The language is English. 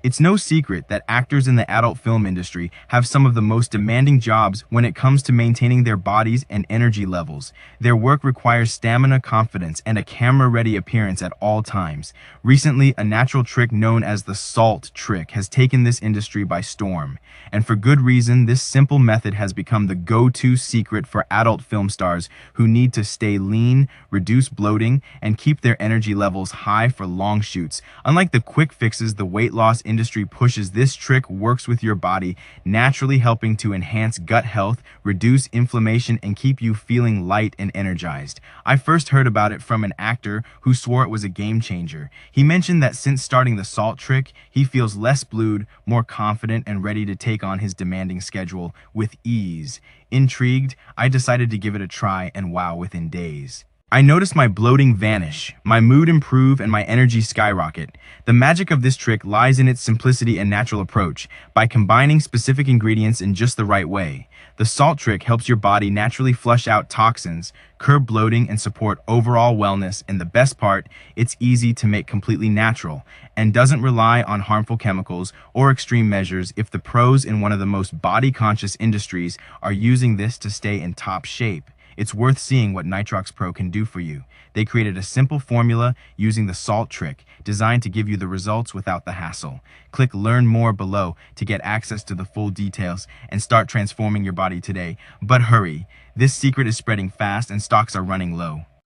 It's no secret that actors in the adult film industry have some of the most demanding jobs when it comes to maintaining their bodies and energy levels. Their work requires stamina, confidence, and a camera-ready appearance at all times. Recently, a natural trick known as the salt trick has taken this industry by storm. And for good reason, this simple method has become the go-to secret for adult film stars who need to stay lean, reduce bloating, and keep their energy levels high for long shoots. Unlike the quick fixes the weight loss industry pushes, this trick works with your body, naturally helping to enhance gut health, reduce inflammation, and keep you feeling light and energized. I first heard about it from an actor who swore it was a game changer. He mentioned that since starting the salt trick, he feels less blued, more confident, and ready to take on his demanding schedule with ease. Intrigued, I decided to give it a try, and wow, within days, I noticed my bloating vanish, my mood improve, and my energy skyrocket. The magic of this trick lies in its simplicity and natural approach. By combining specific ingredients in just the right way, the salt trick helps your body naturally flush out toxins, curb bloating, and support overall wellness. And the best part, it's easy to make completely natural and doesn't rely on harmful chemicals or extreme measures. If the pros in one of the most body-conscious industries are using this to stay in top shape, it's worth seeing what Nitrox Pro can do for you. They created a simple formula using the salt trick, designed to give you the results without the hassle. Click Learn More below to get access to the full details and start transforming your body today. But hurry, this secret is spreading fast and stocks are running low.